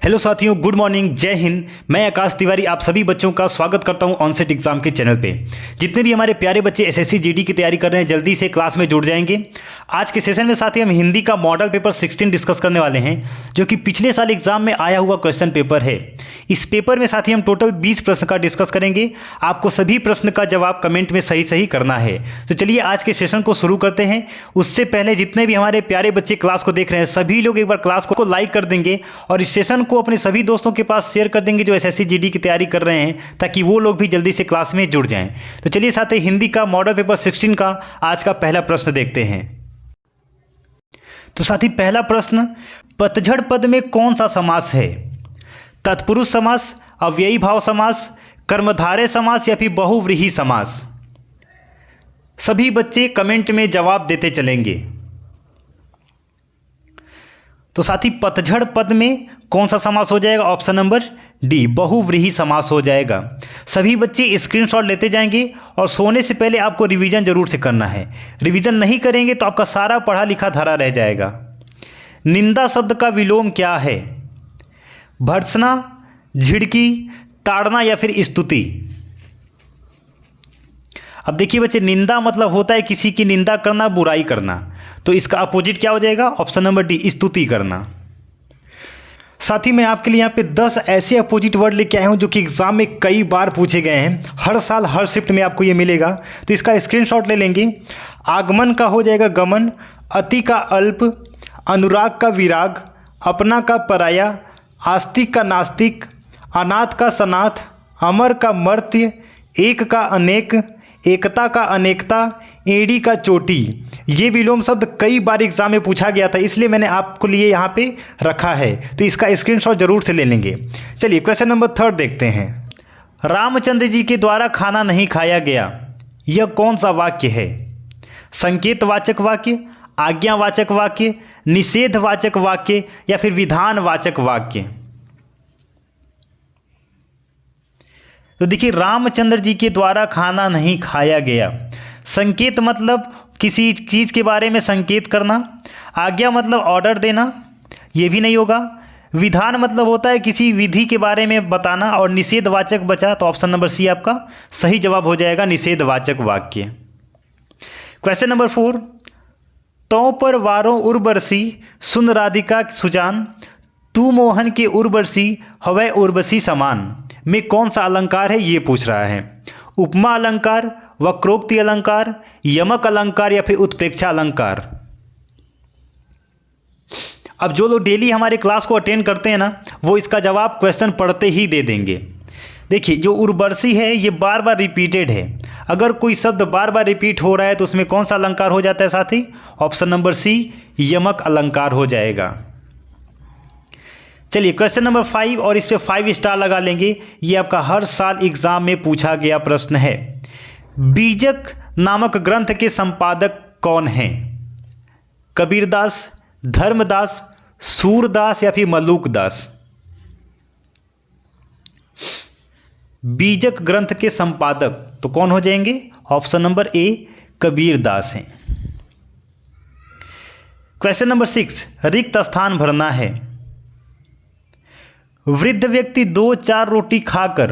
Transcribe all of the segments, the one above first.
Hello साथियों, good morning, जय हिंद। मैं आकाश तिवारी आप सभी बच्चों का स्वागत करता हूं ऑनसेट एग्जाम के चैनल पे। जितने भी हमारे प्यारे बच्चे एसएससी जीडी की तैयारी कर रहे हैं जल्दी से क्लास में जुड़ जाएंगे। आज के सेशन में साथी हम हिंदी का मॉडल पेपर 16 डिस्कस करने वाले हैं, जो कि पिछले साल एग्जाम में आया हुआ क्वेश्चन पेपर है। इस पेपर में साथी हम टोटल 20 प्रश्न का डिस्कस करेंगे। आपको सभी प्रश्न का जवाब कमेंट में सही सही करना है। तो चलिए आज के सेशन को शुरू करते हैं। उससे पहले जितने भी हमारे प्यारे बच्चे क्लास को देख रहे हैं सभी लोग एक बार क्लास को लाइक कर देंगे और इस सेशन को अपने सभी दोस्तों के पास शेयर कर देंगे जो एसएससी जीडी की तैयारी कर रहे हैं, ताकि वो लोग भी जल्दी से क्लास में जुड़ जाएं। तो चलिए साथी हिंदी का मॉडल पेपर 16 का आज का पहला प्रश्न देखते हैं। तो साथी पहला प्रश्न, पतझड़ पद में कौन सा समास है? तत्पुरुष समास, अव्ययी भाव समास, कर्मधारय समास या फिर बहुव्रीहि समास? सभी बच्चे कमेंट में जवाब देते चलेंगे। तो साथी पतझड़ पद में कौन सा समास हो जाएगा? ऑप्शन नंबर डी, बहुव्रीहि समास हो जाएगा। सभी बच्चे स्क्रीनशॉट लेते जाएंगे और सोने से पहले आपको रिवीजन जरूर से करना है। रिवीजन नहीं करेंगे तो आपका सारा पढ़ा लिखा धरा रह जाएगा। निंदा शब्द का विलोम क्या है? भर्त्सना, झिड़की, ताड़ना या फिर स्तुति? अब देखिए बच्चे, निंदा मतलब होता है किसी की निंदा करना, बुराई करना। तो इसका अपोजिट क्या हो जाएगा? ऑप्शन नंबर डी, स्तुति करना। साथ ही मैं आपके लिए यहाँ पे 10 ऐसे अपोजिट वर्ड लेके आया हूँ जो कि एग्जाम में कई बार पूछे गए हैं। हर साल हर शिफ्ट में आपको ये मिलेगा, तो इसका स्क्रीनशॉट ले लेंगे। आगमन का हो जाएगा गमन, अति का अल्प, अनुराग का विराग, अपना का पराया, आस्तिक का नास्तिक, अनाथ का सनाथ, अमर का मर्त्य, एक का अनेक, एकता का अनेकता, एड़ी का चोटी। ये विलोम शब्द कई बार एग्जाम में पूछा गया था, इसलिए मैंने आपको लिए यहाँ पे रखा है। तो इसका स्क्रीनशॉट जरूर से ले लेंगे। चलिए क्वेश्चन नंबर 3 देखते हैं। रामचंद्र जी के द्वारा खाना नहीं खाया गया, यह कौन सा वाक्य है? संकेतवाचक वाक्य, आज्ञावाचक वाक्य, निषेधवाचक वाक्य या फिर विधानवाचक वाक्य? तो देखिए, रामचंद्र जी के द्वारा खाना नहीं खाया गया। संकेत मतलब किसी चीज़ के बारे में संकेत करना। आज्ञा मतलब ऑर्डर देना, ये भी नहीं होगा। विधान मतलब होता है किसी विधि के बारे में बताना। और निषेधवाचक बचा, तो ऑप्शन नंबर सी आपका सही जवाब हो जाएगा, निषेधवाचक वाक्य। क्वेश्चन नंबर 4, तौ पर वारों उर्वशी, सुन राधिका सुजान, तू मोहन के उर्वशी हवै उर्वशी समान में कौन सा अलंकार है? ये पूछ रहा है। उपमा अलंकार, वक्रोक्ति अलंकार, यमक अलंकार या फिर उत्प्रेक्षा अलंकार? अब जो लोग डेली हमारे क्लास को अटेंड करते हैं ना, वो इसका जवाब क्वेश्चन पढ़ते ही दे देंगे। देखिए, जो उर्वशी है ये बार बार रिपीटेड है। अगर कोई शब्द बार बार रिपीट हो रहा है तो उसमें कौन सा अलंकार हो जाता है साथी? ऑप्शन नंबर सी, यमक अलंकार हो जाएगा। चलिए क्वेश्चन नंबर 5, और इस पे 5 स्टार लगा लेंगे। ये आपका हर साल एग्जाम में पूछा गया प्रश्न है। बीजक नामक ग्रंथ के संपादक कौन हैं? कबीरदास, धर्मदास, सूरदास या फिर मलूकदास? बीजक ग्रंथ के संपादक तो कौन हो जाएंगे? ऑप्शन नंबर ए, कबीरदास हैं। क्वेश्चन नंबर 6, रिक्त स्थान भरना है। वृद्ध व्यक्ति 2-4 रोटी खाकर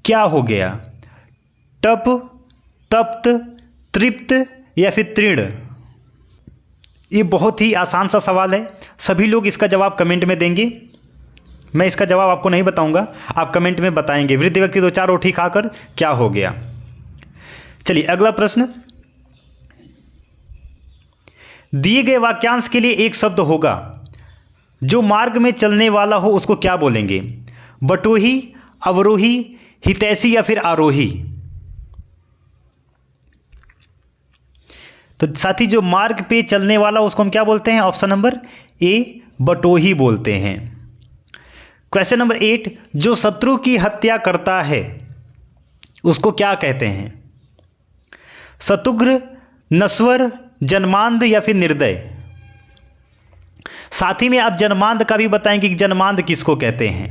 क्या हो गया? टप, तप्त, तृप्त या फिर तृण? ये बहुत ही आसान सा सवाल है। सभी लोग इसका जवाब कमेंट में देंगे। मैं इसका जवाब आपको नहीं बताऊंगा, आप कमेंट में बताएंगे। वृद्ध व्यक्ति 2-4 रोटी खाकर क्या हो गया? चलिए अगला प्रश्न। दिए गए वाक्यांश के लिए एक शब्द होगा। जो मार्ग में चलने वाला हो उसको क्या बोलेंगे? बटोही, अवरोही, हितैषी या फिर आरोही? तो साथी जो मार्ग पे चलने वाला उसको हम क्या बोलते हैं? ऑप्शन नंबर ए, बटोही बोलते हैं। क्वेश्चन नंबर 8, जो शत्रु की हत्या करता है उसको क्या कहते हैं? शतुघ्न, नश्वर, जन्मांध या फिर निर्दय? साथ ही में आप जन्मांध का भी बताएंगे कि जन्मांध किसको कहते हैं।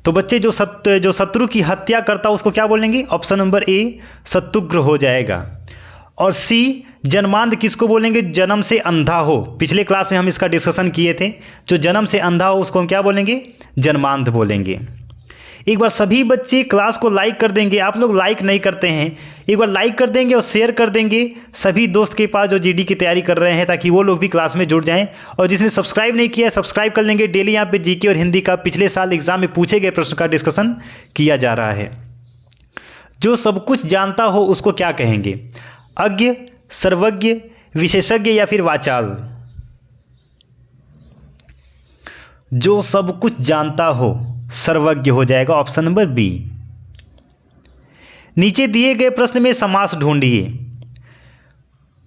तो बच्चे जो शत्रु की हत्या करता उसको क्या बोलेंगे? ऑप्शन नंबर ए, शत्रुघ्न हो जाएगा। और सी जन्मांध किसको बोलेंगे? जन्म से अंधा हो। पिछले क्लास में हम इसका डिस्कशन किए थे। जो जन्म से अंधा हो उसको हम क्या बोलेंगे? जन्मांध बोलेंगे। एक बार सभी बच्चे क्लास को लाइक कर देंगे। आप लोग लाइक नहीं करते हैं, एक बार लाइक कर देंगे और शेयर कर देंगे सभी दोस्त के पास जो जीडी की तैयारी कर रहे हैं, ताकि वो लोग भी क्लास में जुड़ जाएं। और जिसने सब्सक्राइब नहीं किया है सब्सक्राइब कर लेंगे। डेली यहाँ पे जीके और हिंदी का पिछले साल एग्जाम में पूछे गए प्रश्न का डिस्कशन किया जा रहा है। जो सब कुछ जानता हो उसको क्या कहेंगे? अज्ञ, सर्वज्ञ, विशेषज्ञ या फिर वाचाल? जो सब कुछ जानता हो सर्वज्ञ हो जाएगा, ऑप्शन नंबर बी। नीचे दिए गए प्रश्न में समास ढूंढिए।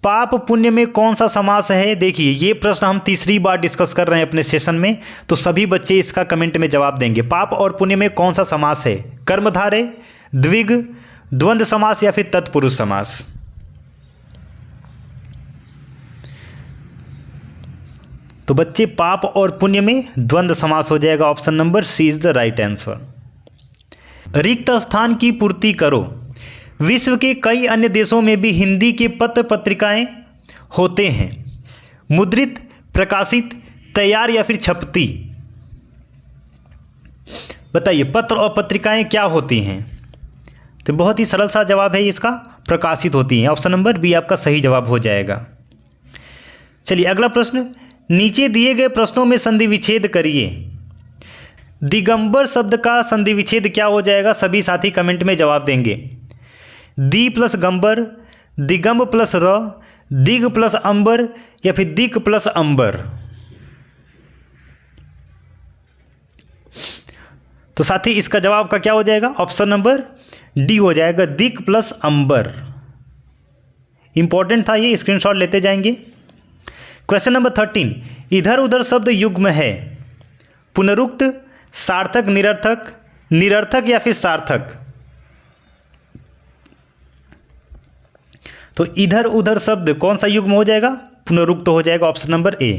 पाप पुण्य में कौन सा समास है? देखिए ये प्रश्न हम तीसरी बार डिस्कस कर रहे हैं अपने सेशन में, तो सभी बच्चे इसका कमेंट में जवाब देंगे। पाप और पुण्य में कौन सा समास है? कर्मधारय, द्विग, द्वंद्व समास या फिर तत्पुरुष समास? तो बच्चे पाप और पुण्य में द्वंद्व समास हो जाएगा, option number C is the right answer. रिक्त स्थान की पूर्ति करो। विश्व के कई अन्य देशों में भी हिंदी के पत्र पत्रिकाएं होते हैं। मुद्रित, प्रकाशित, तैयार या फिर छपती? बताइए पत्र और पत्रिकाएं क्या होती हैं? तो बहुत ही सरल सा जवाब है इसका, प्रकाशित होती हैं। ऑप्शन नंबर बी आपका सही जवाब हो जाएगा। चलिए अगला प्रश्न। नीचे दिए गए प्रश्नों में संधि विच्छेद करिए। दिगंबर शब्द का संधि विच्छेद क्या हो जाएगा? सभी साथी कमेंट में जवाब देंगे। दी प्लस गंबर, दिगंब प्लस र, दिग प्लस अंबर या फिर दिक प्लस अंबर? तो साथी इसका जवाब का क्या हो जाएगा? ऑप्शन नंबर डी हो जाएगा, दिक प्लस अंबर। इंपॉर्टेंट था ये, स्क्रीनशॉट लेते जाएंगे। Question number 13। इधर उधर शब्द युग्म है। पुनरुक्त, सार्थक, निरर्थक, निरर्थक या फिर सार्थक? तो इधर उधर शब्द कौन सा युग्म हो जाएगा? पुनरुक्त हो जाएगा, ऑप्शन नंबर ए।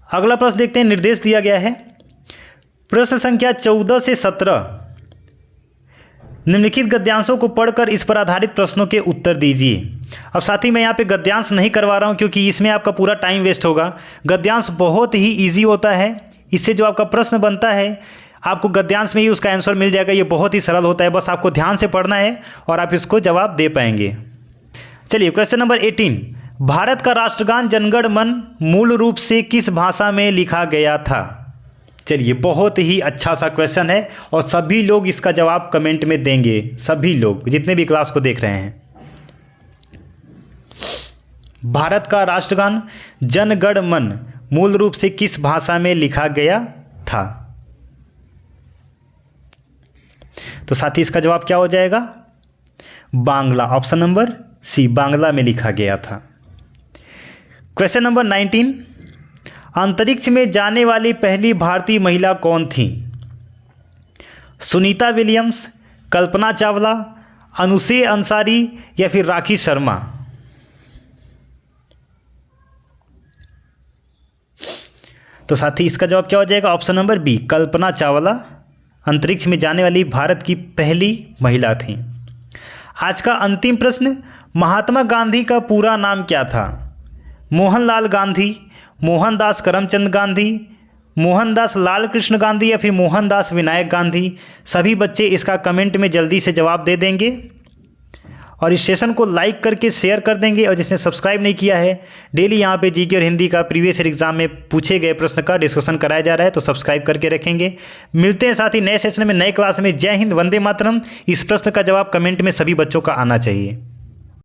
अगला प्रश्न देखते हैं। निर्देश दिया गया है प्रश्न संख्या 14 से 17। निम्नलिखित गद्यांशों को पढ़कर इस पर आधारित प्रश्नों के उत्तर दीजिए। अब साथी मैं यहाँ पे गद्यांश नहीं करवा रहा हूँ क्योंकि इसमें आपका पूरा टाइम वेस्ट होगा। गद्यांश बहुत ही इजी होता है। इससे जो आपका प्रश्न बनता है आपको गद्यांश में ही उसका आंसर मिल जाएगा। ये बहुत ही सरल होता है, बस आपको ध्यान से पढ़ना है और आप इसको जवाब दे पाएंगे। चलिए क्वेश्चन नंबर 18। भारत का राष्ट्रगान जनगण मन मूल रूप से किस भाषा में लिखा गया था? चलिए बहुत ही अच्छा सा क्वेश्चन है और सभी लोग इसका जवाब कमेंट में देंगे। सभी लोग जितने भी क्लास को देख रहे हैं। भारत का राष्ट्रगान जनगण मन मूल रूप से किस भाषा में लिखा गया था? तो साथी इसका जवाब क्या हो जाएगा? Bangla, option number C, Bangla में लिखा गया था। Question number 19। अंतरिक्ष में जाने वाली पहली भारतीय महिला कौन थी? सुनीता विलियम्स, कल्पना चावला, अनुसे अंसारी या फिर राखी शर्मा? तो साथी इसका जवाब क्या हो जाएगा? Option number B, Kalpana Chawla अंतरिक्ष में जाने वाली भारत की पहली महिला थी। आज का अंतिम प्रश्न। महात्मा गांधी का पूरा नाम क्या था? मोहनलाल गांधी, मोहनदास करमचंद गांधी, मोहनदास लाल कृष्ण गांधी या फिर मोहनदास विनायक गांधी? सभी बच्चे इसका कमेंट में जल्दी से जवाब दे देंगे और इस सेशन को लाइक करके शेयर कर देंगे। और जिसने सब्सक्राइब नहीं किया है, डेली यहाँ पे जीके और हिंदी का प्रीवियस ईयर एग्जाम में पूछे गए प्रश्न का डिस्कशन कराया जा रहा है, तो सब्सक्राइब करके रखेंगे। मिलते हैं साथ ही नए सेशन में, नए क्लास में। जय हिंद, वंदे मातरम। इस प्रश्न का जवाब कमेंट में सभी बच्चों का आना चाहिए।